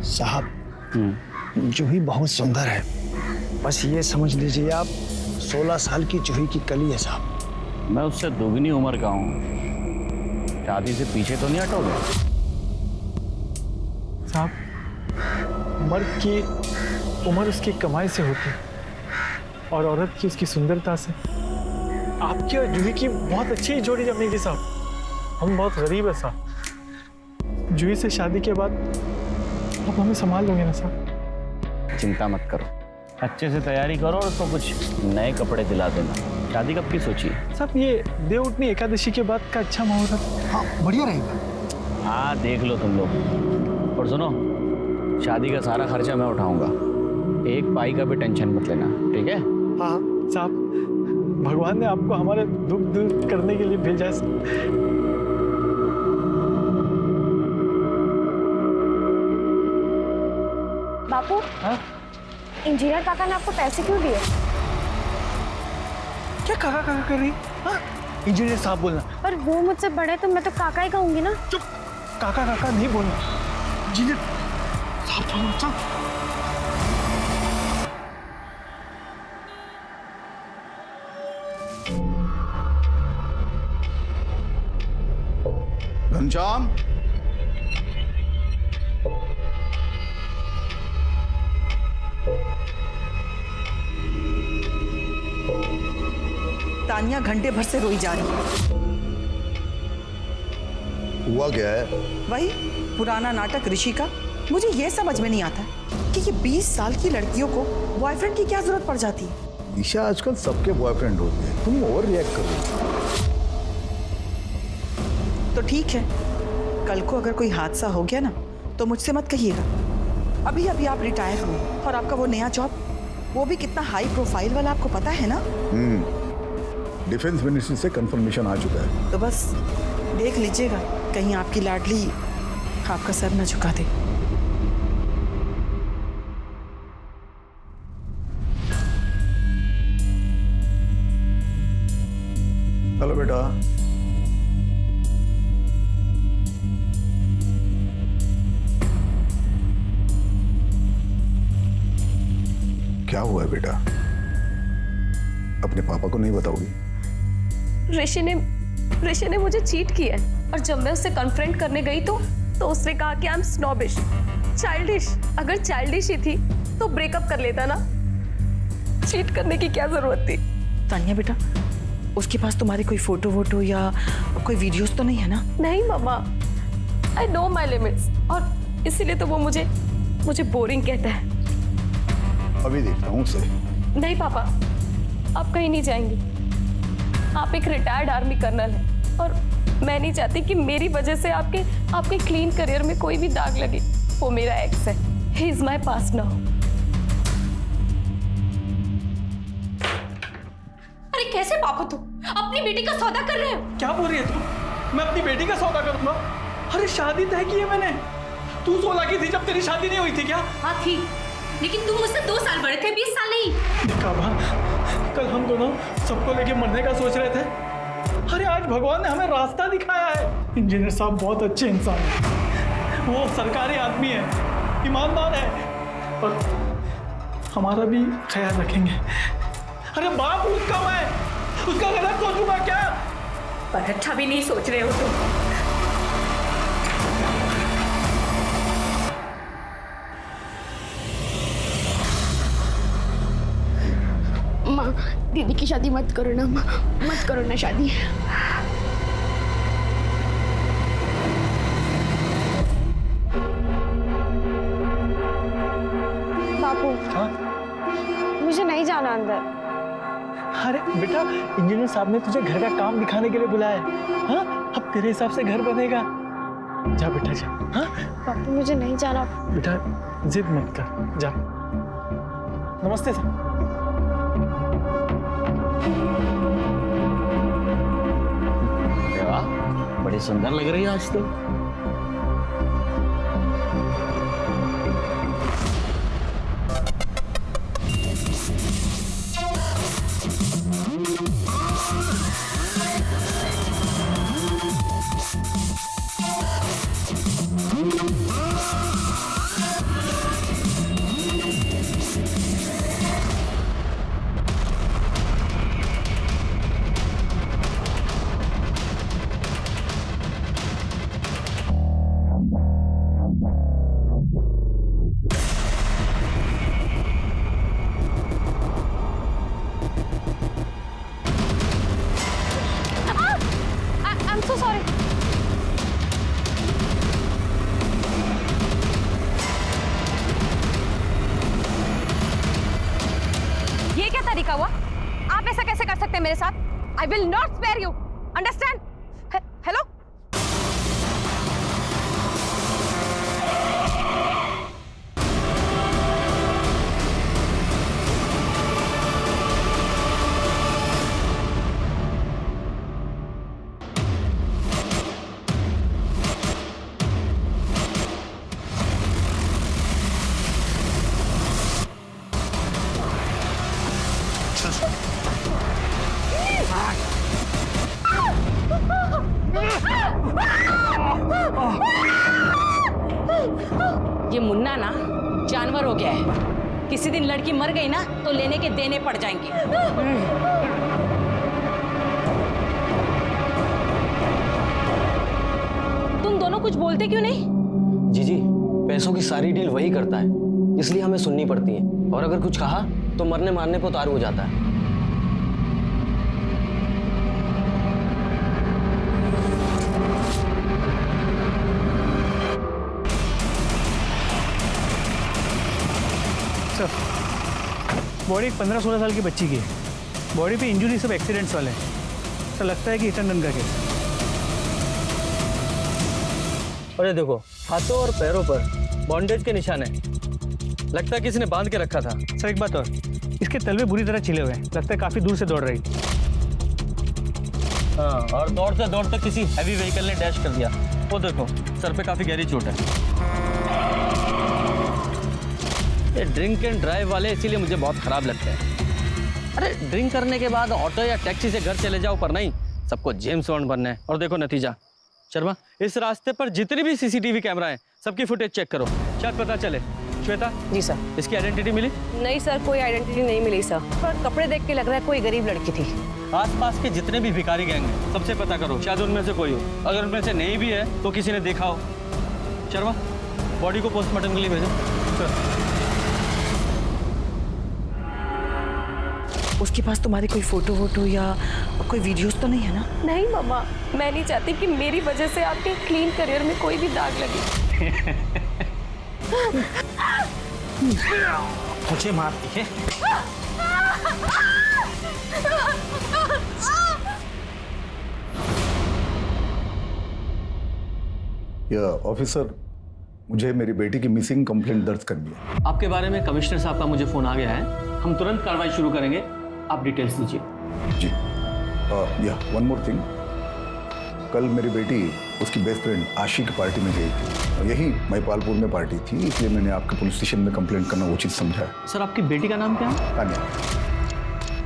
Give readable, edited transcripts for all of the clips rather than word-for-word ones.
साहब जूही बहुत सुंदर है, बस ये समझ लीजिए आप 16 साल की जूही की कली है साहब। मैं उससे दोगुनी उम्र का हूँ, शादी से पीछे तो नहीं हटोगे? साहब, मर्द की उम्र उसकी कमाई से होती है और औरत की उसकी सुंदरता से। आपकी और जूही की बहुत अच्छी जोड़ी जमेगी साहब। हम बहुत गरीब है साहब। जूही से शादी के बाद आप हमें संभाल लोगे ना साहब? चिंता मत करो, अच्छे से तैयारी करो और उसको कुछ नए कपड़े दिला देना। शादी कब की सोची है? साहब ये देवउठनी एकादशी के बाद का अच्छा मुहूर्त है। हाँ बढ़िया रहेगा। हाँ देख लो तुम लोग। और सुनो, शादी का सारा खर्चा मैं उठाऊंगा, एक पाई का भी टेंशन मत लेना, ठीक है? हाँ साहब, भगवान ने आपको हमारे दुख दूर करने के लिए भेजा है। बापू, हाँ? इंजीनियर काका ने आपको पैसे क्यों दिए? क्या काका काका कर रही? हाँ? इंजीनियर साहब बोलना। पर वो मुझसे बड़े तो मैं तो काका ही कहूंगी ना। चुप, काका काका नहीं बोलना। इंजीनियर साहब बोलना। चल। घनश्याम, तानिया घंटे भर से रोई जा रही है। हुआ क्या है? वही पुराना नाटक ऋषि का। मुझे ये समझ में नहीं आता कि ये 20 साल की लड़कियों को बॉयफ्रेंड की क्या जरूरत पड़ जाती है। ईशा, आजकल सबके बॉयफ्रेंड होते हैं, तुम ओवर रिएक्ट कर रही हो। तो ठीक है, कल को अगर कोई हादसा हो गया ना तो मुझसे मत कहिएगा। अभी अभी आप रिटायर हुए और आपका वो नया जॉब, वो भी कितना हाई प्रोफाइल वाला, आपको पता है ना? डिफेंस मिनिस्ट्री से कंफर्मेशन आ चुका है। तो बस देख लीजिएगा, कहीं आपकी लाडली आपका सर न झुका दे। हेलो बेटा। क्या हुआ है बेटा? अपने पापा को नहीं बताओगी? ऋषि ने मुझे चीट किया है और जब मैं उससे कन्फ्रंट करने गई तो उसने कहा कि आई एम स्नॉबिश, चाइल्डिश। अगर चाइल्डिश ही थी तो ब्रेकअप कर लेता ना, चीट करने की क्या जरूरत थी? तानिया बेटा, उसके पास तुम्हारी कोई फोटो वोटो या कोई वीडियोस तो नहीं है ना? नहीं मम्मा, आई नो माई लिमिट्स, और इसीलिए तो वो मुझे बोरिंग कहता है। अभी देखता हूँ उसे। नहीं पापा, आप कहीं नहीं जाएंगे। आप एक रिटायर्ड आर्मी कर्नल हैं और मैं नहीं चाहती कि मेरी वजह से आपके क्लीन करियर में कोई भी दाग लगे। वो मेरा एक्स है, he is my past now. अरे कैसे पापा, तुम अपनी बेटी का सौदा कर रहे हो? क्या बोल रही है तू? मैं अपनी बेटी का सौदा करूंगा? अरे शादी तय की है मैंने। तू 16 की थी जब तेरी शादी नहीं हुई थी क्या? हाँ थी, लेकिन तुम मुझसे 2 साल बड़े थे, 20 साल नहीं। देखा बा, कल हम दोनों सबको लेके मरने का सोच रहे थे। अरे आज भगवान ने हमें रास्ता दिखाया है। इंजीनियर साहब बहुत अच्छे इंसान हैं, वो सरकारी आदमी है, ईमानदार है और हमारा भी ख्याल रखेंगे। अरे बाप उसका, मैं उसका गलत सोचूंगा क्या? पर अच्छा भी नहीं सोच रहे हो तुम। माँ, दीदी की शादी मत करो ना माँ, मत करो ना शादी। बापू, हाँ? मुझे नहीं जाना अंदर। अरे बेटा, इंजीनियर साहब ने तुझे घर का काम दिखाने के लिए बुलाया है। हाँ? अब तेरे हिसाब से घर बनेगा। जा बेटा जा। हाँ? बापू मुझे नहीं जाना। बेटा जिद मत कर, जा। नमस्ते सर। वाह, बड़ी सुंदर लग रही है आज तो। हैं मेरे साथ, I will not spare you, understand? Hello, ये मुन्ना ना जानवर हो गया है। किसी दिन लड़की मर गई ना तो लेने के देने पड़ जाएंगे। तुम दोनों कुछ बोलते क्यों नहीं? जीजी, पैसों की सारी डील वही करता है, इसलिए हमें सुननी पड़ती है। और अगर कुछ कहा तो मरने मारने पे उतारू हो जाता है। सर, बॉडी 15-16 साल की बच्ची की है। बॉडी पे इंजरी सब एक्सीडेंट्स वाले हैं। सर, लगता है कि हिट एंड रन का केस। अरे देखो, हाथों और पैरों पर बॉन्डेज के निशान है। लगता है किसी ने बांध के रखा था। सर, एक बात और, इसके तलवे बुरी तरह छिले हुए हैं। लगता है काफी दूर से दौड़ रही। हाँ, और दौड़ते दौड़ते किसी हैवी व्हीकल ने डैश कर दिया। वो देखो, सर पे काफी गहरी चोट है। ये ड्रिंक एंड ड्राइव वाले इसीलिए मुझे बहुत खराब लगता है। अरे ड्रिंक करने के बाद ऑटो या टैक्सी से घर चले जाओ, पर नहीं, सबको जेम्स बॉन्ड बनना है। और देखो नतीजा। शर्मा, इस रास्ते पर जितने भी सीसीटीवी कैमरा हैं, सबकी फुटेज चेक करो, शायद पता चले। श्वेता जी सर। इसकी आइडेंटिटी मिली? नहीं सर, कोई आइडेंटिटी नहीं मिली सर, पर कपड़े देख के लग रहा है कोई गरीब लड़की थी। आसपास के जितने भी भिखारी गैंग हैं, सबसे पता करो, शायद उनमें से कोई हो। अगर उनमें से नहीं भी है तो किसी ने देखा हो। शर्मा, बॉडी को पोस्टमार्टम के लिए भेजो। सर, उसके पास तुम्हारी कोई फोटो वोटो या कोई वीडियोस तो नहीं है ना? नहीं मम्मा, मैं नहीं चाहती कि मेरी वजह से आपके क्लीन करियर में कोई भी दाग लगे। मुझे मारती है। ऑफिसर, मुझे मेरी बेटी की मिसिंग कंप्लेंट दर्ज करनी है। आपके बारे में कमिश्नर साहब का मुझे फोन आ गया है। हम तुरंत कार्रवाई शुरू करेंगे। आप डिटेल्स दीजिए। जी। या वन मोर थिंग, कल मेरी बेटी उसकी बेस्ट फ्रेंड आशी की पार्टी में गई थी। और यही महिपालपुर में पार्टी थी, इसलिए मैंने आपके पुलिस स्टेशन में कंप्लेंट करना उचित समझा है। सर, आपकी बेटी का नाम क्या है? तानिया।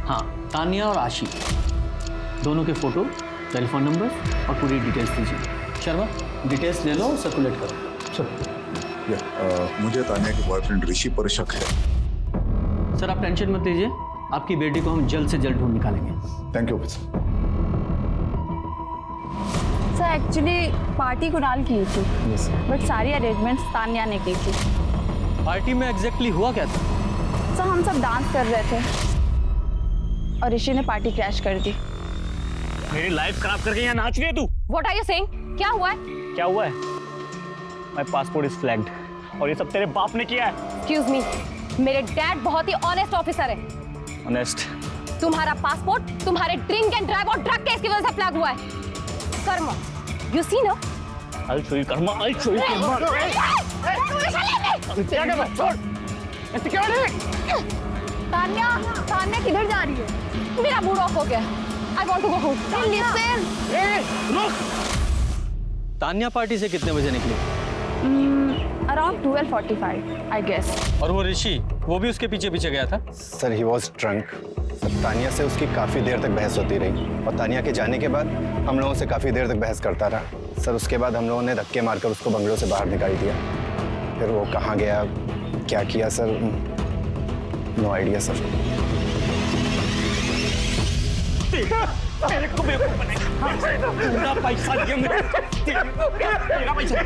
हाँ, तानिया और आशी, दोनों के फोटो, टेलीफोन नंबर और पूरी डिटेल्स दीजिए। शर्मा, डिटेल्स ले लो, सर्कुलेट करो। मुझे तानिया के बॉयफ्रेंड ऋषि पर शक है। सर, आप टेंशन मत लीजिए, आपकी बेटी को हम जल्द से जल्द ढूंढ निकालेंगे। Thank you officer. Sir, actually party Kunal की थी, बट सारी अरेंजमेंट्स तानिया ने की थी। पार्टी में एग्जैक्टली हुआ क्या था? सर, हम सब डांस कर रहे थे और ऋषि ने पार्टी क्रैश कर दी। मेरी लाइफ खराब करके यहाँ नाच रही है तू? What are you saying? क्या हुआ है? क्या हुआ है? माय पासपोर्ट इज फ्लैग्ड और ये सब तेरे बाप ने किया है। Excuse me, मेरे डैड बहुत ही ऑनेस्ट ऑफिसर है। ऑनेस्ट? तुम्हारा पासपोर्ट तुम्हारे ड्रिंक एंड ड्राइव और ड्रग केस की वजह से फ्लैग हुआ है। कर्मा, you see ना? I'll show you Karma, I'll show you Karma. क्या कर रहा है? छोड़! तानिया, तानिया किधर जा रही है? मेरा मूड ऑफ हो गया। I want to go home. Listen. Tania party से कितने बजे निकली? Around 12:45, I guess. और वो ऋषि, वो भी उसके पीछे पीछे गया था? Sir, he was drunk. Tania से उसकी काफ़ी देर तक बहस होती रही और तानिया के जाने के बाद हम लोगों से काफ़ी देर तक बहस करता रहा। सर, उसके बाद हम लोगों ने धक्के मारकर उसको बंगलों से बाहर निकाल दिया। फिर वो कहाँ गया, क्या किया सर, नो आइडिया सर। मेरे को बेवकूफ बनेगा। पैसा दिया मेरा पैसा।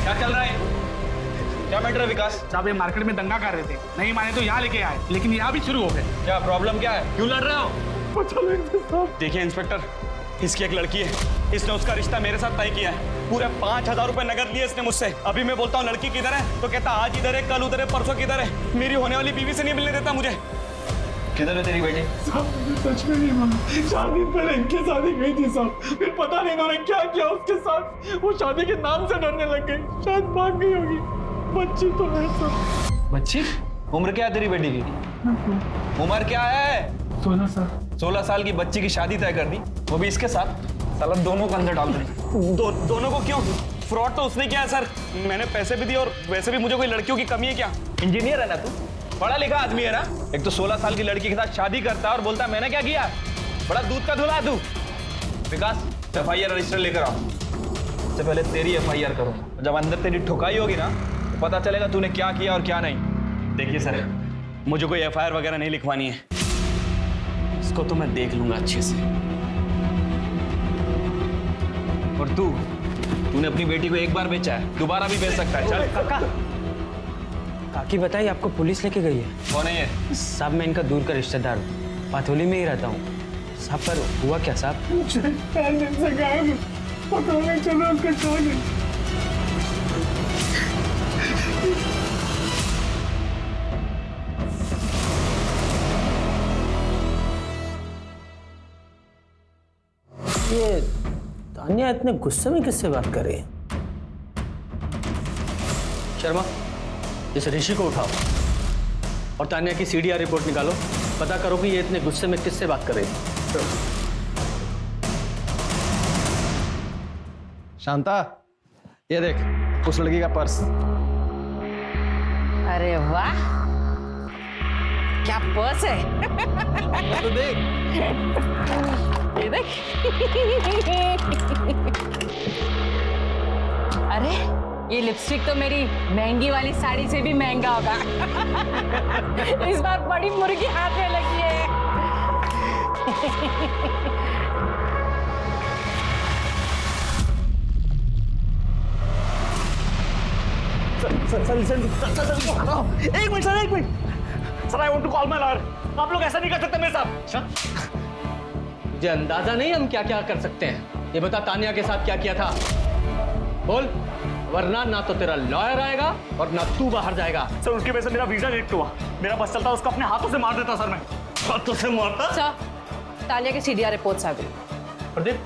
क्या चल रहा है? क्या मैटर है विकास? साहब, ये मार्केट में दंगा कर रहे थे, नहीं माने तो यहाँ लेके आए, लेकिन यहाँ भी शुरू हो गए। क्या प्रॉब्लम क्या है? क्यों लड़ रहे हो? देखिए इंस्पेक्टर, इसकी एक लड़की है, इसने उसका रिश्ता मेरे साथ तय किया है। पूरे 5,000 रुपए नगद लिए इसने मुझसे। अभी मैं बोलता हूँ लड़की किधर है तो कहता आज इधर है, कल उधर है, परसों किधर है। मेरी होने वाली बीवी से नहीं मिलने देता मुझे। किधर है तेरी बेटी? साहब मुझे सच में नहीं मालूम। 4 दिन पहले इनकी शादी गई थी साहब, फिर पता नहीं इन्होंने क्या किया उसके साथ। वो शादी के नाम से डरने लग गई, शायद भाग गई होगी। बच्ची तो है सर। बच्ची? उम्र क्या है तेरी बेटी की? उम्र क्या है? 16 साल। 16 साल की बच्ची की शादी तय कर दी, वो भी इसके साथ। साला दोनों को अंदर डाल दे। दोनों को क्यों? फ्रॉड तो उसने किया है सर। मैंने पैसे भी दिए और वैसे भी मुझे कोई लड़कियों की कमी है क्या? इंजीनियर है ना तू, पढ़ा लिखा आदमी है ना। एक तो 16 साल की लड़की के साथ शादी करता है और बोलता है मैंने क्या किया। बड़ा दूध का धुला तू। विकास FIR रजिस्टर लेकर आओ। सबसे पहले तेरी FIR करो, जब अंदर तेरी ठुकाई होगी ना तो पता चलेगा तूने क्या किया और क्या नहीं। देखिए सर, मुझे कोई FIR वगैरह नहीं लिखवानी है, इसको तो मैं देख लूंगा अच्छे से। और तूने अपनी बेटी को एक बार बेचा है, दोबारा भी बेच सकता है। चल काका, काकी बताइए, आपको पुलिस लेके गई है? कौन है ये? साहब मैं इनका दूर का रिश्तेदार हूँ, पाथोली में ही रहता हूँ। साहब पर हुआ क्या साहब? 4 दिन से गायब है, पता नहीं चला उसका क्या है। ये तान्या इतने गुस्से में किससे बात कर रही है? शर्मा, इस ऋषि को उठाओ और तान्या की CDR रिपोर्ट निकालो। पता करो कि ये इतने गुस्से में किससे बात कर रही है। शांता, ये देख उस लड़की का पर्स। अरे वाह, क्या पर्स है। तो देख, ये देख। अरे ये लिपस्टिक तो मेरी महंगी वाली साड़ी से भी महंगा होगा। इस बार बड़ी मुर्गी हाथ में लगी है। एक minute sir, I want to call my lawyer. आप लोग ऐसा नहीं कर सकते मेरे साथ। मुझे अंदाजा नहीं हम क्या क्या कर सकते हैं। ये बता तान्या के साथ क्या किया था, बोल, वरना ना तो तेरा लॉयर आएगा और ना तू बाहर जाएगा। सर उसकी वजह से मेरा वीजा रिजेक्ट हुआ। मेरा बस चलता उसको अपने हाथों से मार देता सर, मैं हाथों से मारता। सर, तान्या की CDR रिपोर्ट्स आ गई। प्रदीप,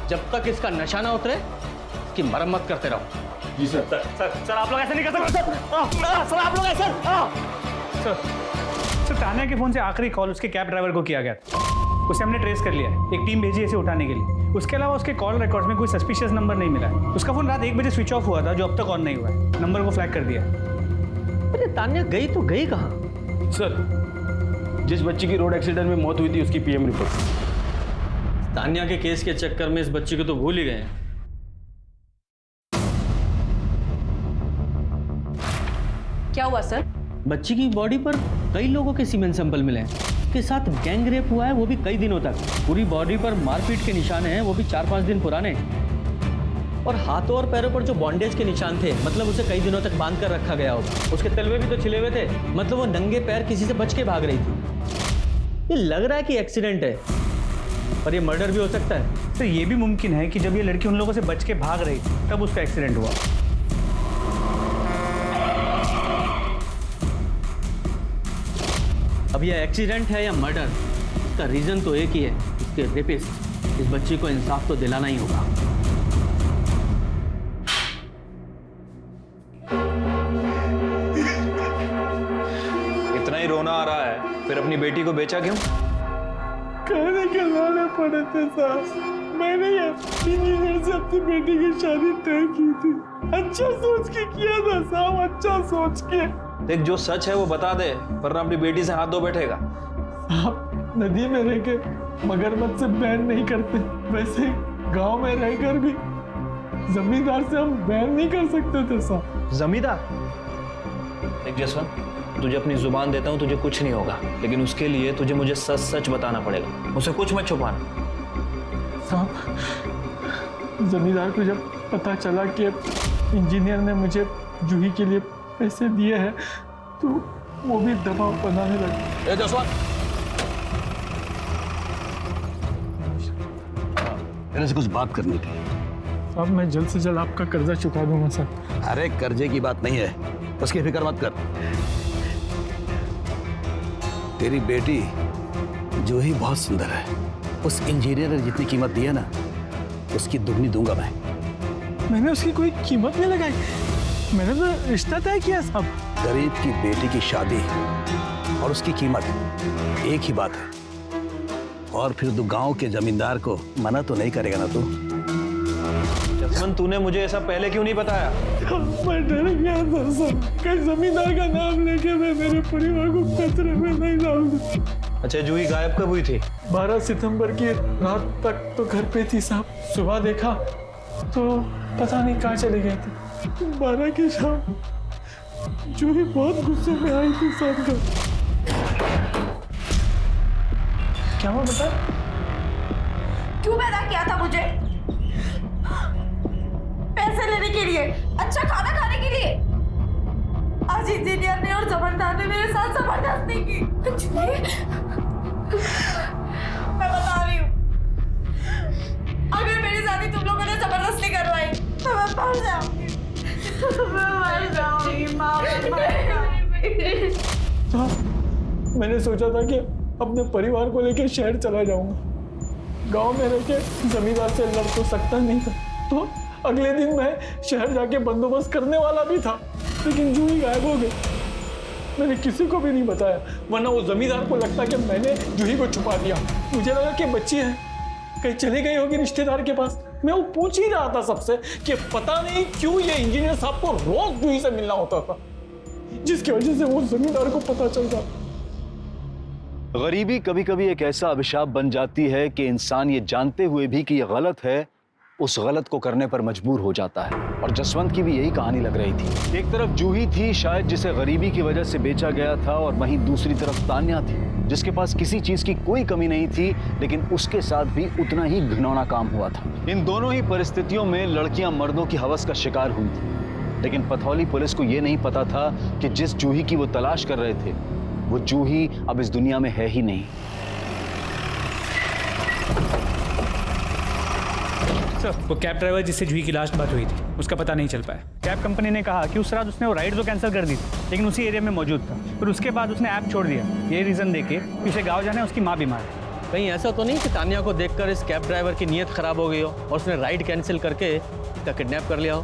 जब तक इसका नशा ना उतरे इसकी मरम्मत करते रहो। जी सर। सर आप लोग ऐसे नहीं कर सकते सर। आप लोग ऐसे सर, तान्या के फोन से आखिरी कॉल उसके कैब ड्राइवर को किया गया था। उसे हमने ट्रेस कर लिया है, एक टीम भेजी है इसे उठाने के लिए। उसके अलावा उसके कॉल रिकॉर्ड्स में कोई सस्पिशियस नंबर नहीं मिला है। उसका फोन रात 1 बजे स्विच ऑफ हुआ था, जो अब तक ऑन नहीं हुआ है। नंबर को फ्लैग कर दिया। अरे तान्या गई तो गई कहाँ? सर, जिस बच्ची की रोड एक्सीडेंट में मौत हुई थी उसकी PM रिपोर्ट। तान्या के केस के चक्कर में इस बच्ची को तो भूल ही गए हैं। क्या हुआ सर? बच्ची की बॉडी पर कई लोगों के सीमेंट सैंपल मिले हैं। उसके साथ गैंग रेप हुआ है, वो भी कई दिनों तक। पूरी बॉडी पर मारपीट के निशान हैं, वो भी 4-5 दिन पुराने। और हाथों और पैरों पर जो बॉन्डेज के निशान थे, मतलब उसे कई दिनों तक बांध कर रखा गया होगा। उसके तलवे भी तो छिले हुए थे, मतलब वो नंगे पैर किसी से बच के भाग रही थी। ये लग रहा है कि एक्सीडेंट है, पर ये मर्डर भी हो सकता है। सर, ये भी मुमकिन है कि जब ये लड़की उन लोगों से बच के भाग रही थी तब उसका एक्सीडेंट हुआ। अब ये एक्सीडेंट है या मर्डर, इसका रीजन तो एक ही है, इसके रेपिस्ट। इस बच्ची को इंसाफ तो दिलाना ही होगा। इतना ही रोना आ रहा है, फिर अपनी बेटी को बेचा क्यों? कहने के लाले पड़े थे साहब। मैंने इंजीनियर से अपनी बेटी की शादी तय की थी। अच्छा सोच के किया था साहब, अच्छा सोच के। देख, जो सच है वो बता दे, वरना अपनी बेटी से हाथ धो बैठेगा। साहब, नदी में रह के मगरमच्छ से बैन नहीं करते, वैसे गांव में रहकर भी जमींदार से हम बैन नहीं कर सकते थे साहब। जमींदार? देख जसवंत, तुझे अपनी जुबान देता हूँ, तुझे कुछ नहीं होगा, लेकिन उसके लिए तुझे मुझे सच सच बताना पड़ेगा। मुझसे कुछ मत छुपाना। साहब, जमींदार को जब पता चला कि इंजीनियर ने मुझे जूही के लिए पैसे दिए हैं, तो वो भी दबाव बनाने लगे। मेरे से कुछ बात करनी थी। साहब, मैं जल्द से जल्द आपका कर्जा चुका दूंगा सर। अरे कर्जे की बात नहीं है, उसकी फिक्र मत कर। तेरी बेटी जूही बहुत सुंदर है। उस इंजीनियर ने जितनी कीमत दी है ना, उसकी दुगनी दूंगा मैं। मैंने उसकी कोई कीमत नहीं लगाई, मैंने तो रिश्ता तय किया साहब। गरीब की बेटी की शादी और उसकी कीमत एक ही बात है। और फिर तू गांव के जमींदार को मना तो नहीं करेगा ना तू? जसवंत, तूने मुझे ऐसा पहले क्यों नहीं बताया? मैं डर गया था सर, कहीं जमींदार का नाम लेके मैं मेरे परिवार को खतरे में नहीं डालूंगा। अच्छा, जूही गायब कब हुई थी? 12 सितंबर की रात तक तो घर पे थी साहब। सुबह देखा तो पता नहीं कहाँ चले गए थे। 12 की शाम जूही बहुत गुस्से में आई थी साहब। क्या हुआ बता? क्यों पैदा किया था मुझे? पैसे लेने के लिए, अच्छा खाना खाने के लिए। आज इंजीनियर ने और जबरदार ने मेरे साथ जबरदस्ती की। मैं बता रही हूँ, अगर मेरी शादी तुम लोगों ने जबरदस्ती करवाई तो मैं मर जाऊंगी। मैं मर जाऊंगी माँ, मैं मर जाऊंगी। मैंने सोचा था कि अपने परिवार को लेकर शहर चला जाऊंगा। गांव में रह के जमींदार से लड़ तो सकता नहीं था, तो अगले दिन मैं शहर जाके बंदोबस्त करने वाला भी था, लेकिन जूही गायब हो गई। मैंने किसी को भी नहीं बताया, वरना वो जमींदार को लगता कि मैंने जूही को छुपा दिया। मुझे लगा कि बच्ची है, कहीं चली गई होगी रिश्तेदार के पास। मैं वो पूछ ही रहा था सबसे कि पता नहीं क्यों ये इंजीनियर साहब को रोज जूही से मिलना होता था, जिसकी वजह से वो जमींदार को पता चल जाता। गरीबी कभी कभी एक ऐसा अभिशाप बन जाती है कि इंसान ये जानते हुए भी कि ये गलत है, उस गलत को करने पर मजबूर हो जाता है। और जसवंत की भी यही कहानी लग रही थी। एक तरफ जूही थी शायद जिसे गरीबी की वजह से बेचा गया था, और वहीं दूसरी तरफ तान्या थी जिसके पास किसी चीज की कोई कमी नहीं थी, लेकिन उसके साथ भी उतना ही घिनौना काम हुआ था। इन दोनों ही परिस्थितियों में लड़कियां मर्दों की हवस का शिकार हुई थी, लेकिन पथौली पुलिस को यह नहीं पता था कि जिस जूही की वो तलाश कर रहे थे, वो जूही अब इस दुनिया में है ही नहीं। सर, वो कैब ड्राइवर जिससे जूही की लास्ट बात हुई थी, उसका पता नहीं चल पाया। कैब कंपनी ने कहा कि उस रात उसने वो राइड तो कैंसिल कर दी थी, लेकिन उसी एरिया में मौजूद था। फिर उसके बाद उसने ऐप छोड़ दिया, ये रीज़न देके कि उसे गाँव जाना है, उसकी माँ बीमार है। कहीं ऐसा तो नहीं कि तान्या को देखकर इस कैब ड्राइवर की नीयत खराब हो गई हो और उसने राइड कैंसिल करके इसका किडनैप कर लिया हो?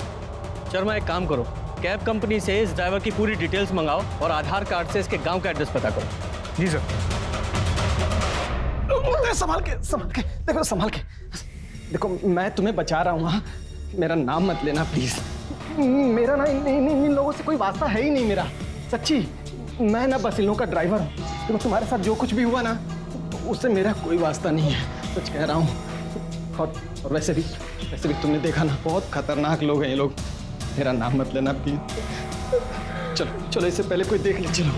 शर्मा, एक काम करो, कैब कंपनी से इस ड्राइवर की पूरी डिटेल्स मंगाओ और आधार कार्ड से इसके गांव का एड्रेस पता करो। जी सर। संभाल के देखो, संभाल के देखो, मैं तुम्हें बचा रहा हूँ। हाँ, मेरा नाम मत लेना प्लीज। मेरा ना इन लोगों से कोई वास्ता है ही नहीं मेरा, सच्ची। मैं ना बस इन लोगों का ड्राइवर हूँ। तो तुम्हारे साथ जो कुछ भी हुआ ना, उससे मेरा कोई वास्ता नहीं है, सच कह रहा हूँ। और वैसे भी तुमने देखा ना, बहुत खतरनाक लोग हैं ये लोग। मेरा नाम मत लेना प्लीज। चलो चलो, इससे पहले कोई देख ले। चलो।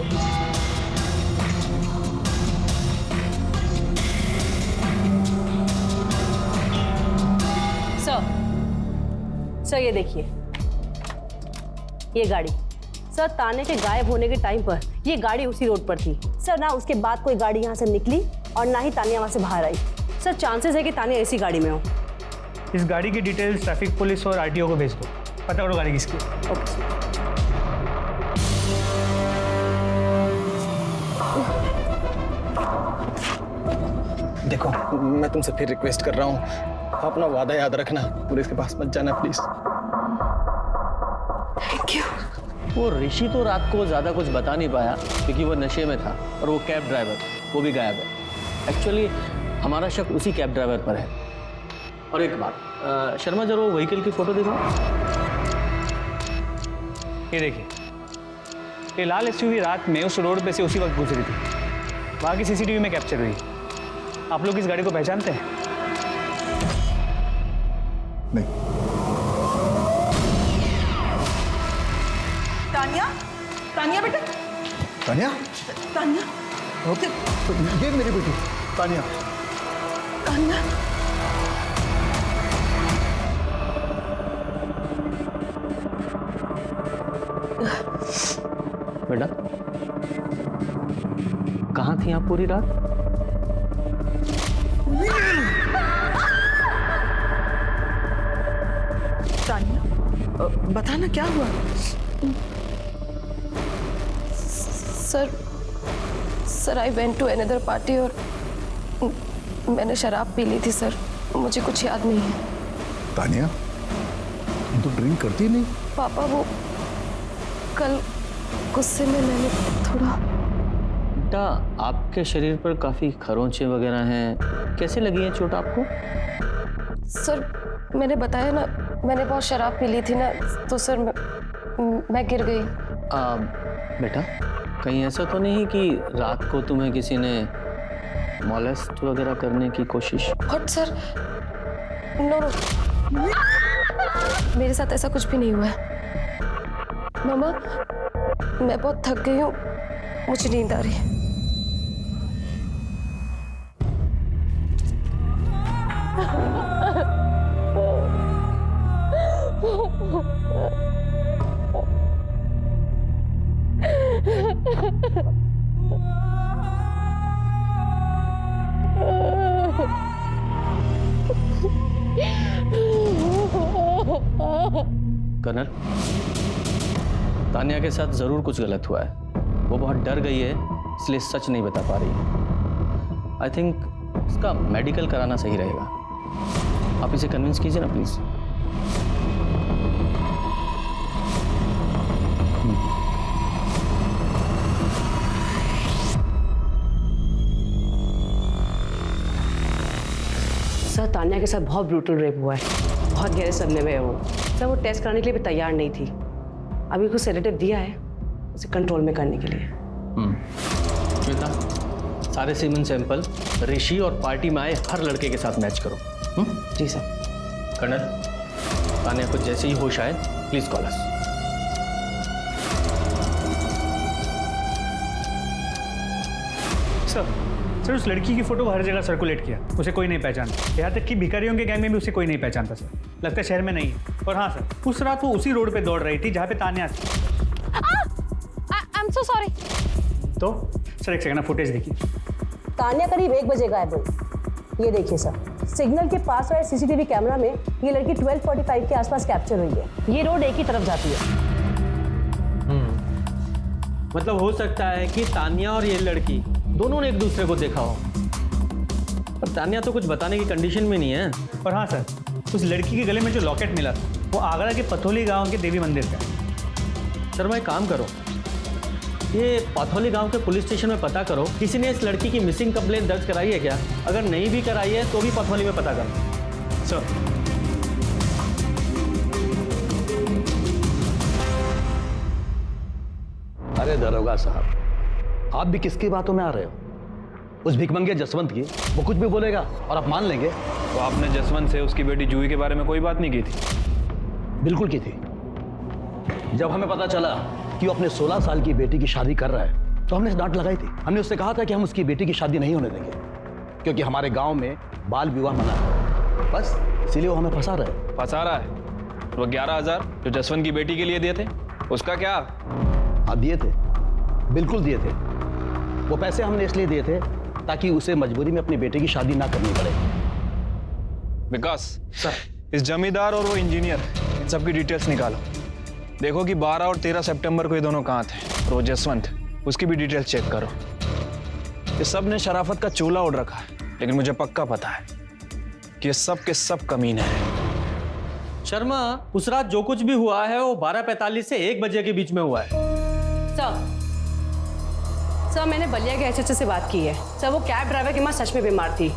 सर ये देखिए, ये गाड़ी सर तान्या के गायब होने के टाइम पर ये गाड़ी उसी रोड पर थी सर। ना उसके बाद कोई गाड़ी यहाँ से निकली और ना ही तान्या वहाँ से बाहर आई सर। चांसेस है कि तान्या इसी गाड़ी में हो। इस गाड़ी की डिटेल्स ट्रैफिक पुलिस और आरटीओ को भेज दो, पता करो गाड़ी किसकी। ओके। देखो, मैं तुमसे फिर रिक्वेस्ट कर रहा हूँ, अपना वादा याद रखना, पुलिस के पास मत जाना प्लीज। क्यों? वो ऋषि तो रात को ज्यादा कुछ बता नहीं पाया क्योंकि वो नशे में था, और वो कैब ड्राइवर वो भी गायब है। एक्चुअली हमारा शक उसी कैब ड्राइवर पर है। और एक बात, शर्मा जरा वो व्हीकल की फोटो दिखाओ। ये देखिए, ये लाल एसयूवी रात में उस रोड पे से उसी वक्त गुजरी थी। वहाँ की सीसीटीवी में कैप्चर हुई। आप लोग इस गाड़ी को पहचानते हैं? नहीं। तान्या बेटा, तान्या, ओके, ये मेरी बेटी तान्या। बेटा, कहाँ थी आप पूरी रात? तान्या, बताना क्या हुआ? Sir sir I went to another party और मैंने शराब पी ली थी सर, मुझे कुछ याद नहीं है। तानिया, तुम तो ड्रिंक करती नहीं? पापा वो कल गुस्से में मैंने थोड़ा। बेटा आपके शरीर पर काफ़ी खरोंचे वगैरह हैं, कैसे लगी है चोट आपको? सर मैंने बताया ना, मैंने बहुत शराब पी ली थी ना, तो सर मैं गिर गई। बेटा कहीं ऐसा तो नहीं कि रात को तुम्हें किसी ने मॉलेस्ट वगैरह करने की कोशिश? बट सर नो, मेरे साथ ऐसा कुछ भी नहीं हुआ है। मामा मैं बहुत थक गई हूँ, मुझे नींद आ रही है। कर्नल, तानिया के साथ जरूर कुछ गलत हुआ है। वो बहुत डर गई है, इसलिए सच नहीं बता पा रही है। आई थिंक इसका मेडिकल कराना सही रहेगा। आप इसे कन्विंस कीजिए ना प्लीज। सर तान्या के साथ बहुत ब्रूटल रेप हुआ है, बहुत गहरे सदमे में है वो। सर वो टेस्ट कराने के लिए भी तैयार नहीं थी। अभी कुछ सेडेटिव दिया है उसे कंट्रोल में करने के लिए। श्वेता, सारे सीमन सैंपल ऋषि और पार्टी में आए हर लड़के के साथ मैच करो। जी सर। कर्नल, तान्या को जैसे ही होश आए प्लीज कॉल अस। सर उस लड़की की फोटो हर जगह सर्कुलेट किया, उसे कोई नहीं पहचानता। यहाँ तक कि भिखारियों के गैंग में भी उसे कोई नहीं पहचानता सर। लगता है शहर में नहीं है। और हाँ सर, उस रात वो उसी रोड पे दौड़ रही थी जहाँ पे तान्या थी। I am so sorry. तो सर एक सेकंड, फुटेज देखिए। तान्या करीब 1 बजे गायब हुई। ये देखिए सर, सिग्नल के पास वाले सीसीटीवी कैमरा में ये लड़की 12:45 के आसपास कैप्चर हुई है। ये रोड एक ही तरफ जाती है। मतलब हो सकता है कि तान्या और ये लड़की दोनों ने एक दूसरे को देखा हो, पर तान्या तो कुछ बताने की कंडीशन में नहीं है। और हाँ सर, उस लड़की के गले में जो लॉकेट मिला वो आगरा के पथौली गांव के देवी मंदिर का है। शर्मा एक काम करो, ये पथौली गांव के पुलिस स्टेशन में पता करो किसी ने इस लड़की की मिसिंग कंप्लेंट दर्ज कराई है क्या। अगर नहीं भी कराई है तो भी पथौली में पता करो। सर अरे दरोगा साहब, आप भी किसकी बातों में आ रहे हो? उस भिखमंगे जसवंत की, वो कुछ भी बोलेगा और आप मान लेंगे? तो आपने जसवंत से उसकी बेटी जूही के बारे में कोई बात नहीं की थी? बिल्कुल की थी। जब हमें पता चला कि वो अपने 16 साल की बेटी की शादी कर रहा है तो हमने डांट लगाई थी। हमने उससे कहा था कि हम उसकी बेटी की शादी नहीं होने देंगे, क्योंकि हमारे गांव में बाल विवाह मना है। बस इसीलिए वो हमें फंसा रहा है। वो 11,000 जो जसवंत की बेटी के लिए दिए थे, उसका क्या? हाँ दिए थे, बिल्कुल दिए थे। वो पैसे हमने इसलिए दिए थे ताकि उसे मजबूरी में अपनी बेटे की शादी ना करनी पड़े। विकास सर, इस जमींदार और वो इंजीनियर, इन सब की डिटेल्स निकालो। देखो कि 12 और 13 सितंबर को ये दोनों कहाँ थे, और वो जसवंत, उसकी भी डिटेल्स चेक करो। ये सब ने शराफत का चोला ओढ़ रखा है, लेकिन मुझे पक्का पता है कि ये सब के सब कमीने हैं। शर्मा, उस रात जो कुछ भी हुआ है वो 12:45 से 1 बजे के बीच में हुआ है। सर मैंने बलिया के एचएचओ से बात की है। सर वो कैब ड्राइवर की माँ सच में बीमार थी।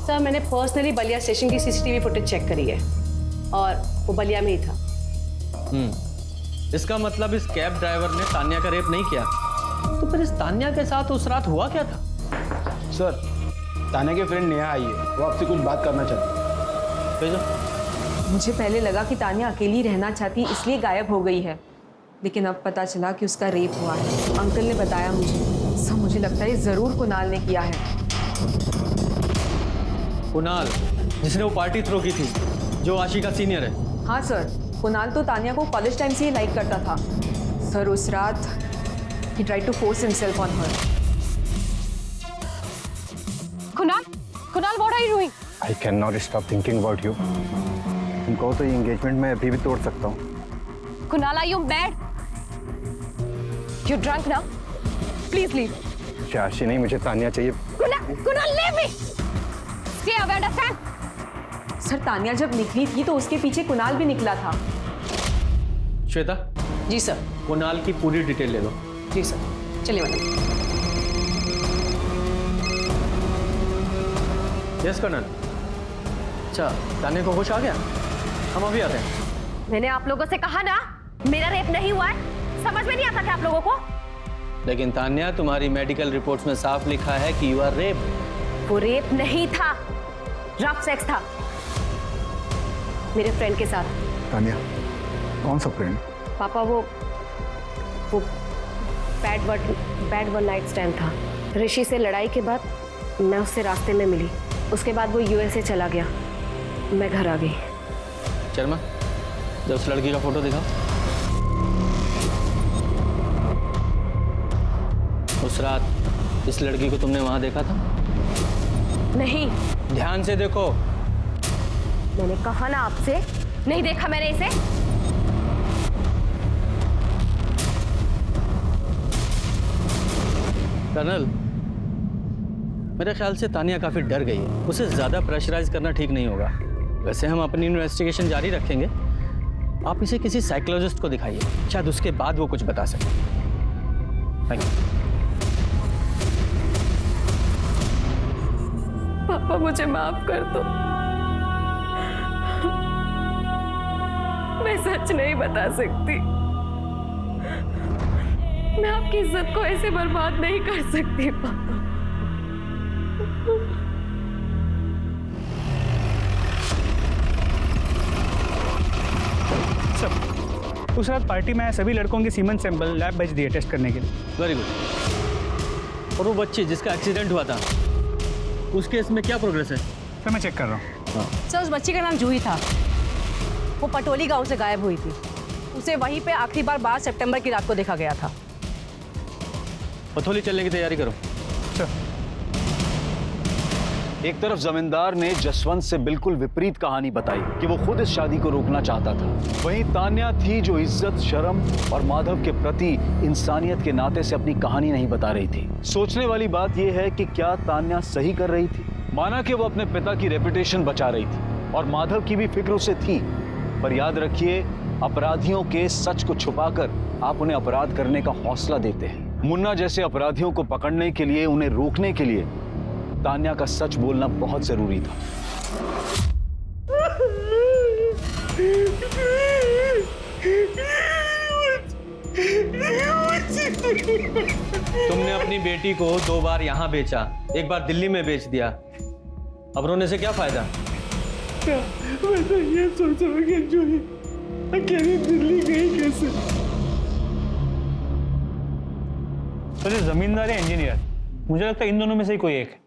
सर मैंने पर्सनली बलिया स्टेशन की सीसीटीवी फुटेज चेक करी है और वो बलिया में ही था। इसका मतलब इस कैब ड्राइवर ने तान्या का रेप नहीं किया, तो फिर इस तान्या के साथ उस रात हुआ क्या था? सर तान्या के फ्रेंड नेहा आई है, वो आपसे कुछ बात करना चाहती है। मुझे पहले लगा कि तान्या अकेली रहना चाहती इसलिए गायब हो गई है, लेकिन अब पता चला कि उसका रेप हुआ है। अंकल ने बताया मुझे। सर मुझे लगता है जरूर कुणाल ने किया है। कुणाल, जिसने वो पार्टी थ्रो की थी, जो आशी का सीनियर है। हाँ सर, कुणाल तो तान्या को कॉलेज टाइम से ही लाइक करता था। सर उस रात he tried to force himself on her. Kunal, what are you doing? I cannot stop thinking about you. तुम कहो तो ये एंगेजमेंट मैं अभी भी तोड़ सकता हूँ। Kunal, are you mad? You're drunk now. Please leave. मुझे आशी नहीं, मुझे तानिया चाहिए। Kunal leave me! Stay away, understand? Sir Tania जब निकली थी तो उसके पीछे कुणाल भी निकला था। श्वेता। जी सर। कुणाल की पूरी डिटेल ले लो। जी सर, चलिए मैडम। Yes colonel. अच्छा, तानिया को होश आ गया? हम अभी आते हैं। मैंने आप लोगों से कहा ना, मेरा रेप नहीं हुआ है। समझ में नहीं आता क्या आप लोगों को? लेकिन तानिया, तुम्हारी मेडिकल रिपोर्ट्स में साफ लिखा है कि यू आर रेप। वो रेप नहीं था, रफ सेक्स था मेरे फ्रेंड के साथ। तानिया, कौन सा फ्रेंड? पापा वो बैड वन नाइट स्टैंड था। ऋषि से लड़ाई के बाद मैं उससे रास्ते में मिली। उसके बाद वो यूएसए चला गया, मैं घर आ गई। शर्मा, जब उस लड़की का फोटो दिखाओ। उस रात इस लड़की को तुमने वहां देखा था? नहीं। ध्यान से देखो। मैंने कहा ना आपसे, नहीं देखा मैंने इसे। कर्नल, मेरे ख्याल से तानिया काफी डर गई है। उसे ज्यादा प्रेशराइज करना ठीक नहीं होगा। वैसे हम अपनी इन्वेस्टिगेशन जारी रखेंगे। आप इसे किसी साइकोलॉजिस्ट को दिखाइए, शायद उसके बाद वो कुछ बता सके। Thank you. पापा मुझे माफ कर दो, मैं सच नहीं बता सकती। मैं आपकी इज्जत को ऐसे बर्बाद नहीं कर सकती पापा। सब उस रात पार्टी में आए सभी लड़कों के सीमन सैंपल लैब भेज दिए टेस्ट करने के लिए। Very good. और वो बच्ची जिसका एक्सीडेंट हुआ था, उस केस में क्या प्रोग्रेस है? सर मैं चेक कर रहा हूँ। सर उस बच्ची का नाम जूही था। वो पटोली गांव से गायब हुई थी। उसे वहीं पे आखिरी बार 12 सितंबर की रात को देखा गया था। पथोली चलने की तैयारी करो। एक तरफ जमींदार ने जसवंत से बिल्कुल विपरीत कहानी बताई कि वो खुद इस शादी को रोकना चाहता था। वहीं तान्या थी जो इज्जत, शर्म और माधव के प्रति इंसानियत के नाते से अपनी कहानी नहीं बता रही थी। सोचने वाली बात यह है कि क्या तान्या सही कर रही थी? माना कि वो अपने पिता की रेपुटेशन बचा रही थी और माधव की भी फिक्र उसे थी, पर याद रखिए, अपराधियों के सच को छुपाकर आप उन्हें अपराध करने का हौसला देते हैं। मुन्ना जैसे अपराधियों को पकड़ने के लिए, उन्हें रोकने के लिए तान्या का सच बोलना बहुत जरूरी था। तुमने अपनी बेटी को 2 बार यहाँ बेचा, एक बार दिल्ली में बेच दिया। अब रोने से क्या फायदा? मैं तो ये सोच रहा हूँ कि जूही अकेली दिल्ली गई कैसे? तो ये जमींदार या इंजीनियर, मुझे लगता है इन दोनों में से ही कोई एक है।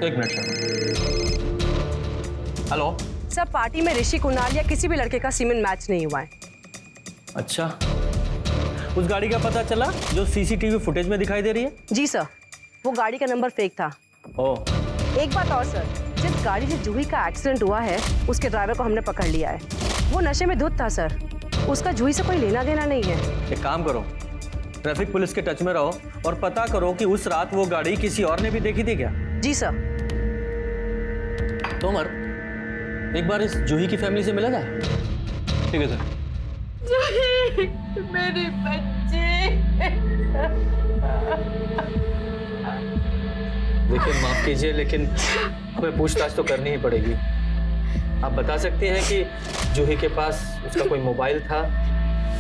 एक minute Sharma. Hello sir, party में ऋषि, कुणाल या किसी भी लड़के का सीमेन मैच नहीं हुआ है। अच्छा, उस गाड़ी का पता चला जो सीसीटीवी फुटेज में दिखाई दे रही है? जी सर, वो गाड़ी का नंबर फेक था। ओह। एक बात और सर, जिस गाड़ी से जूही का एक्सीडेंट हुआ है उसके ड्राइवर को हमने पकड़ लिया है। वो नशे में धुत था सर, उसका जूही से कोई लेना देना नहीं है। एक काम करो, ट्रैफिक पुलिस के टच में रहो और पता करो कि उस रात वो गाड़ी किसी और ने भी देखी थी क्या? जी सर। तोमर, एक बार इस जूही की फैमिली से मिला था? ठीक है सर। जूही, मेरी बच्ची। देखिए, माफ कीजिए लेकिन हमें पूछताछ तो करनी ही पड़ेगी। आप बता सकते हैं कि जूही के पास उसका कोई मोबाइल था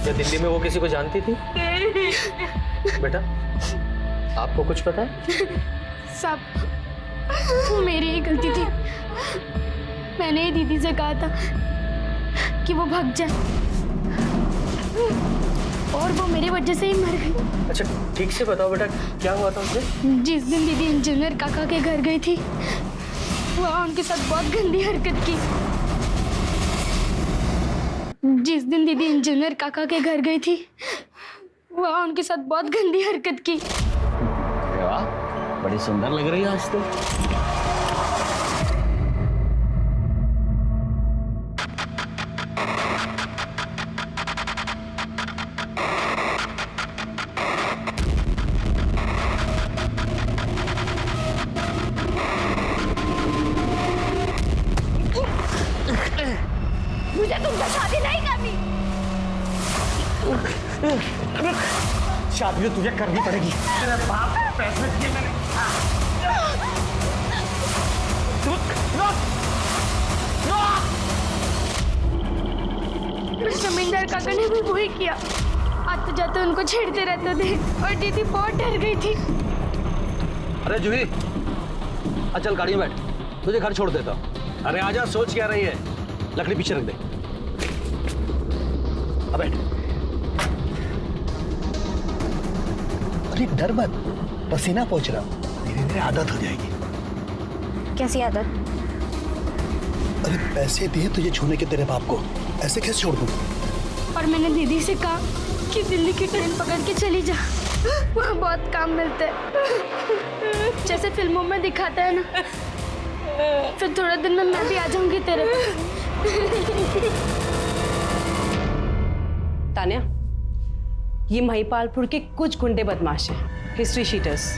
या दिल्ली में वो किसी को जानती थी? बेटा, आपको कुछ पता है? सब वो मेरी ही गलती थी। मैंने ही दीदी से कहा था कि वो भाग जाए और वो मेरी वजह से ही मर गई। अच्छा, ठीक से बताओ बेटा, क्या हुआ था उसे? जिस दिन दीदी इंजीनियर काका के घर गई थी, वहाँ उनके साथ बहुत गंदी हरकत की। जिस दिन दीदी इंजीनियर काका के घर गई थी, वहाँ उनके साथ बहुत गंदी हरकत की। वाह, बड़ी सुंदर लग रही है आज तो। शादी तो तुझे करनी पड़ेगी। तेरे बाप ने पैसे दिए मैंने। जमींदार काका ने भी वही किया। आते जाते उनको छेड़ते रहते थे और दीदी बहुत डर गई थी। अरे जूही, चल गाड़ी में बैठ, तुझे घर छोड़ देता हूँ। अरे आजा, सोच क्या रही है? लकड़ी पीछे रख दे। अब बैठ। अरे डर मत, पसीना पहुंच रहा, धीरे धीरे आदत हो जाएगी। कैसी आदत? अरे पैसे दिए तुझे छूने के तेरे बाप को, ऐसे कैसे छोड़ दूं? और मैंने दीदी से कहा कि दिल्ली की ट्रेन पकड़ के चली जा, वहाँ बहुत काम मिलता है, जैसे फिल्मों में दिखाता है ना। फिर थोड़ा दिन में मैं भी आ जाऊंगी तेरे पास। तान्या, ये महिपालपुर के कुछ गुंडे बदमाश हैं, हिस्ट्री शीटर्स।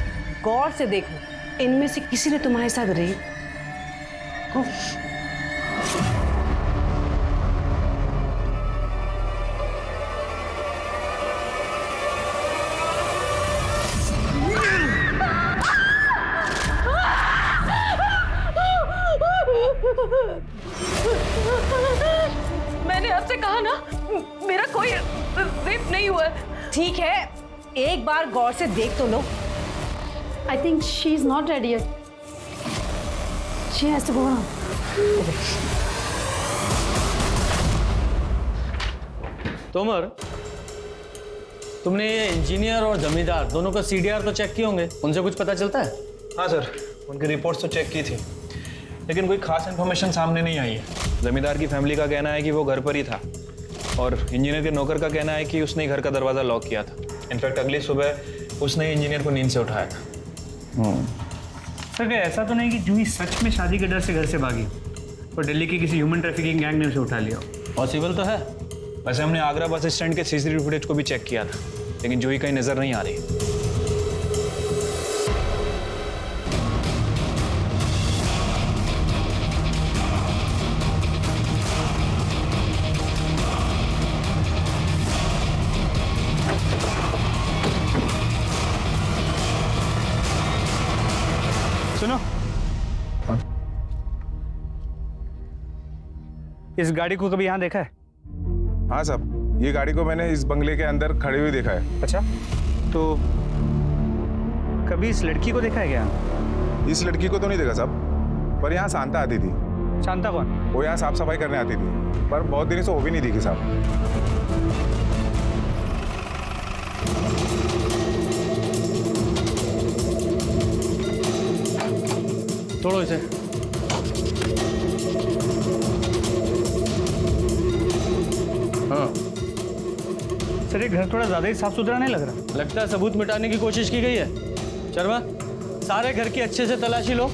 गौर से देखो, इनमें से किसी ने तुम्हारे साथ रेप को मैंने आपसे कहा ना, मेरा कोई रेप नहीं हुआ। ठीक है, एक बार गौर से देख तो लो। I think she is not ready yet. She has to go now. Tomar, तुमने ये इंजीनियर और जमींदार दोनों का CDR तो चेक किए होंगे, उनसे कुछ पता चलता है? हाँ सर, उनकी रिपोर्ट्स तो चेक की थी, लेकिन कोई खास इन्फॉर्मेशन सामने नहीं आई है। जमींदार की फैमिली का कहना है कि वो घर पर ही था और इंजीनियर के नौकर का कहना है कि उसने घर का दरवाज़ा लॉक किया था। इनफैक्ट अगली सुबह उसने इंजीनियर को नींद से उठाया था। सर क्या ऐसा तो नहीं कि जूही सच में शादी के डर से घर से भागी और दिल्ली की किसी ह्यूमन ट्रैफिकिंग गैंग ने उसे उठा लिया? पॉसिबल तो है। वैसे हमने आगरा बस स्टैंड के CCTV फुटेज को भी चेक किया था, लेकिन जूही कहीं नज़र नहीं आ रही। सुनो, इस गाड़ी को कभी यहाँ देखा है? हाँ साहब, ये गाड़ी को मैंने इस बंगले के अंदर खड़ी हुई देखा है। अच्छा, तो कभी इस लड़की को देखा है क्या? इस लड़की को तो नहीं देखा साहब, पर यहाँ शांता आती थी। शांता कौन? वो यहाँ साफ सफाई करने आती थी, पर बहुत दिन से वो भी नहीं दिखी साहब। तोड़ो इसे। हाँ सर, ये घर थोड़ा ज्यादा ही साफ सुथरा नहीं लग रहा? लगता है सबूत मिटाने की कोशिश की गई है। शर्मा, सारे घर की अच्छे से तलाशी लो,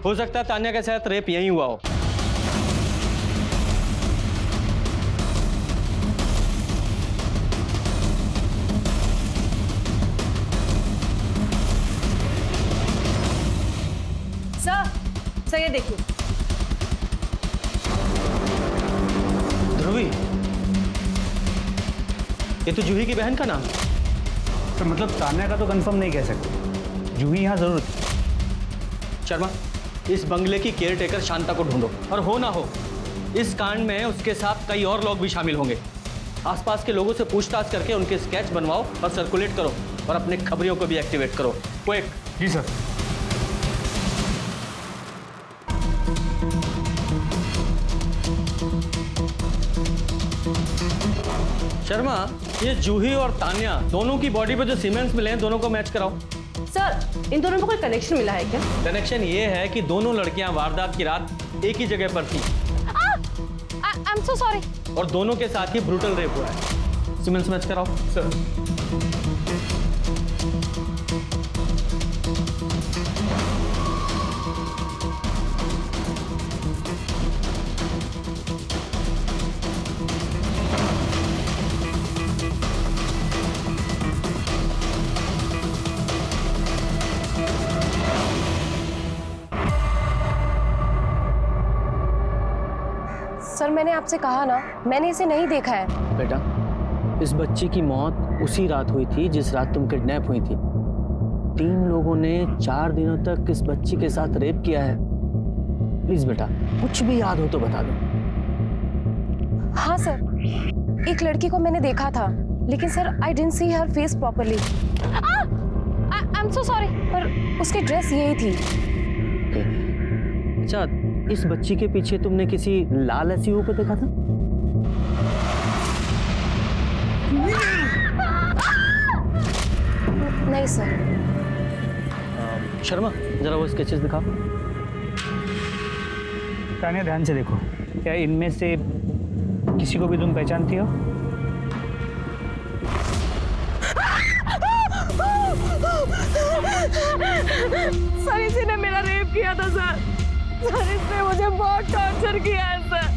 हो सकता है तान्या के साथ रेप यहीं हुआ हो। सर ये देखिए। ध्रुवी, ये तो जूही की बहन का नाम है। तो मतलब तान्या का तो कंफर्म नहीं कह सकते, जूही यहाँ जरूर थी। शर्मा, इस बंगले की केयरटेकर शांता को ढूंढो, और हो ना हो इस कांड में उसके साथ कई और लोग भी शामिल होंगे। आसपास के लोगों से पूछताछ करके उनके स्केच बनवाओ और सर्कुलेट करो, और अपने खबरियों को भी एक्टिवेट करो। क्विक। जी सर। शर्मा, ये जूही और तान्या दोनों की बॉडी पे जो सीमेंट्स मिले हैं, दोनों को मैच कराओ। सर, इन दोनों में कोई कनेक्शन मिला है क्या? कनेक्शन ये है कि दोनों लड़कियां वारदात की रात एक ही जगह पर थी। I'm so sorry. और दोनों के साथ ही ब्रूटल रेप हुआ है। सीमेंट्स मैच कराओ। सर। सर, मैंने आपसे कहा ना, मैंने इसे नहीं देखा है। बेटा, इस बच्ची की मौत उसी रात हुई थी जिस रात तुम किडनैप हुई थी। 3 लोगों ने 4 दिनों तक इस बच्ची के साथ रेप किया है। प्लीज बेटा, कुछ भी याद हो तो बता दो। हाँ सर, एक लड़की को मैंने देखा था, लेकिन sir I didn't see her face properly. I am so sorry, पर उसकी ड्रेस यही थी। अच्छा, इस बच्ची के पीछे तुमने किसी लाल एसयूवी को देखा था? नहीं सर। शर्मा, जरा वो स्केचेस दिखाओ। तानिया, ध्यान से देखो, क्या इनमें से किसी को भी तुम पहचानती हो? सर, इसी ने मेरा रेप किया था सर। सर, इसने मुझे बहुत टॉर्चर किया है सर।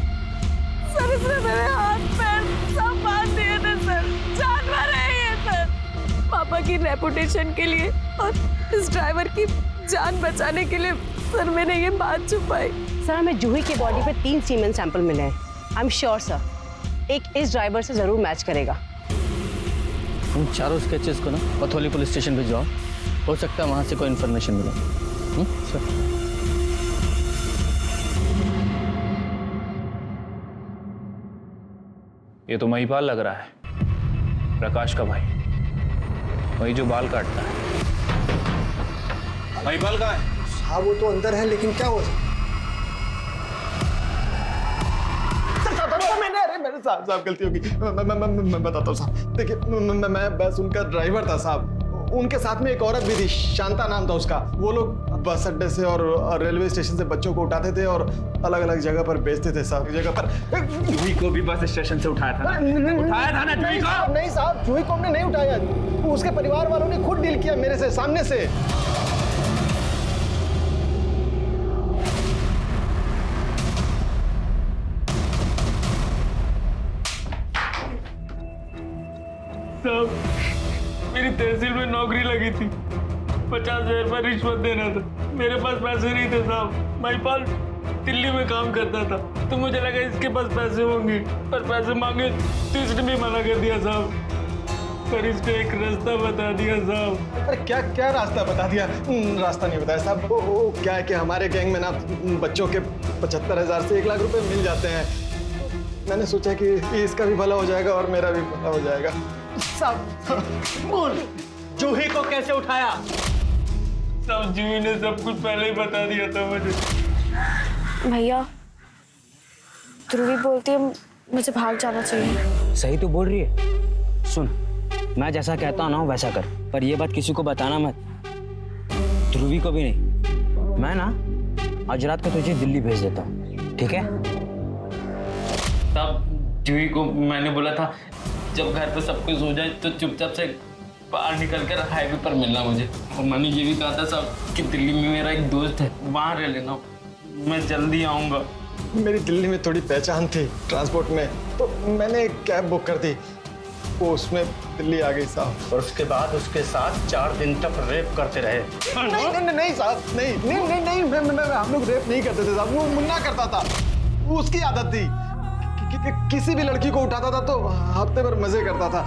सर, इसने मेरे हाथ पैर सब बांध दिए थे सर। जानवर है ये सर। पापा की रेपुटेशन के लिए और इस ड्राइवर की जान बचाने के लिए सर मैंने ये बात छुपाई। सर, हमें जूही के बॉडी पे 3 सीमेन सैंपल मिले हैं। आई एम श्योर सर, एक इस ड्राइवर से जरूर मैच करेगा। उन चारों स्केचेस को ना पथौली पुलिस स्टेशन भिजवाओ, हो सकता है वहां से कोई इन्फॉर्मेशन मिले। सर, ये तो महिपाल लग रहा है, प्रकाश का भाई, वही जो बाल काटता है। महिपाल कहाँ है? हाँ, वो तो अंदर है, लेकिन क्या हो मेरे साहब गलती होगी, मैं बताता हूँ साहब। देखिए, मैं बस उनका ड्राइवर था साहब। उनके साथ में एक औरत भी थी, शांता नाम था उसका। वो लोग बस अड्डे से और रेलवे स्टेशन से बच्चों को उठाते थे और अलग अलग जगह पर बेचते थे साहब। जगह पर जूही को भी बस स्टेशन से उठाया था ना? उठाया था ना जूही को? नहीं साहब, जूही को हमने नहीं उठाया, उसके परिवार वालों ने खुद डील किया मेरे से, सामने से। साहब, मेरी तहसील में नौकरी लगी थी, 50,000 रुपये रिश्वत देना था। मेरे पास पैसे नहीं थे साहब। महिपाल दिल्ली में काम करता था, तो मुझे लगा इसके पास पैसे होंगे, पर पैसे मांगे तो इसने भी मना कर दिया साहब। पर इसको एक रास्ता बता दिया साहब। अरे क्या क्या रास्ता बता दिया? रास्ता नहीं बताया साहब। वो क्या है कि हमारे गैंग में ना बच्चों के 75,000 से 1 लाख रुपए मिल जाते हैं। मैंने सोचा कि इसका भी भला हो जाएगा और मेरा भी भला हो जाएगा। साहब, बोल, जूही को कैसे उठाया? सब जूही ने सब कुछ पहले ही बता दिया था मुझे। भैया, ध्रुवी बोलती है मुझे भाग जाना चाहिए। सही तो बोल रही है। सुन, मैं जैसा कहता हूँ ना वैसा कर, पर ये बात किसी को बताना मत, ध्रुवी को भी नहीं। मैं ना आज रात को तुझे दिल्ली भेज देता हूँ, ठीक है? तब जूही को मैंने बोला था जब घर पे सब कुछ हो जाए तो चुपचाप से बाहर निकल कर हाईवे पर मिलना मुझे। और मैंने ये भी कहा था साहब कि दिल्ली में मेरा एक दोस्त है, वहाँ रह लेना, मैं जल्दी आऊँगा। मेरी दिल्ली में थोड़ी पहचान थी ट्रांसपोर्ट में, तो मैंने एक कैब बुक कर दी, वो उसमें दिल्ली आ गई साहब। और उसके बाद उसके साथ 4 दिन तक रेप करते रहे। नहीं साहब, नहीं, हम लोग रेप नहीं करते थे साहब, वो मुन्ना करता था, वो उसकी आदत थी। किसी भी लड़की को उठाता था तो हफ्ते भर मजे करता था,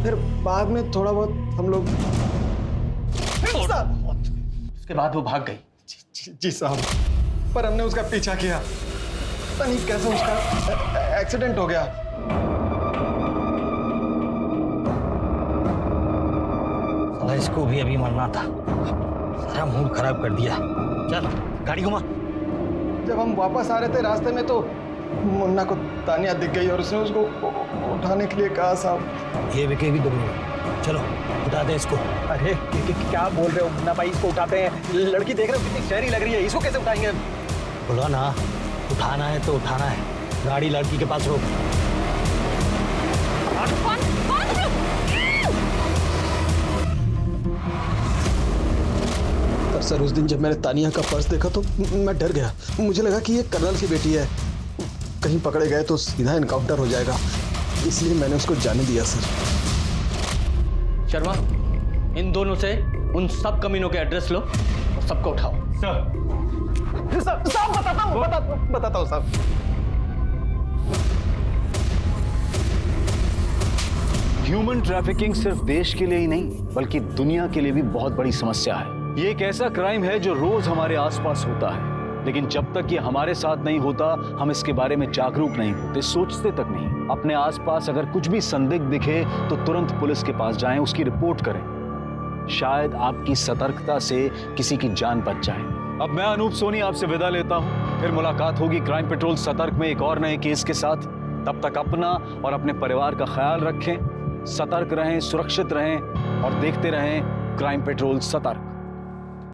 फिर बाद में थोड़ा बहुत हम लोग। उसके बाद वो भाग गई। जी साहब, पर हमने उसका पीछा किया, पता नहीं कैसे उसका एक्सीडेंट हो गया। साला इसको भी अभी मरना था, सारा मूड खराब कर दिया। चल गाड़ी घुमा। जब हम वापस आ रहे थे रास्ते में तो मुन्ना को तानिया दिख गई और उसने उसको उठाने के लिए कहा साहब। ये विके भी दुबली, चलो उठा दे इसको। अरे क्या बोल रहे हो मुन्ना भाई, इसको उठाते हैं? लड़की देख रहे हो कितनी शहरी लग रही है, इसको कैसे उठाएंगे? बोलो ना, उठाना है तो उठाना है। गाड़ी लड़की के पास रोक। सर, उस दिन जब मैंने तानिया का पर्स देखा तो मैं डर गया। मुझे लगा कि ये कर्नल की बेटी है, कहीं पकड़े गए तो सीधा इनकाउंटर हो जाएगा, इसलिए मैंने उसको जाने दिया सर। शर्मा, इन दोनों से उन सब कमीनों के एड्रेस लो और सबको उठाओ। साहब बताता हूँ साहब। ह्यूमन ट्रैफिकिंग सिर्फ देश के लिए ही नहीं बल्कि दुनिया के लिए भी बहुत बड़ी समस्या है। ये एक ऐसा क्राइम है जो रोज हमारे आसपास होता है, लेकिन जब तक ये हमारे साथ नहीं होता हम इसके बारे में जागरूक नहीं होते, सोचते तक नहीं। अपने आसपास अगर कुछ भी संदिग्ध दिखे तो तुरंत पुलिस के पास जाएं, उसकी रिपोर्ट करें। शायद आपकी सतर्कता से किसी की जान बच जाए। अब मैं अनूप सोनी आपसे विदा लेता हूं, फिर मुलाकात होगी क्राइम पेट्रोल सतर्क में एक और नए केस के साथ। तब तक अपना और अपने परिवार का ख्याल रखें, सतर्क रहें, सुरक्षित रहें और देखते रहें क्राइम पेट्रोल सतर्क।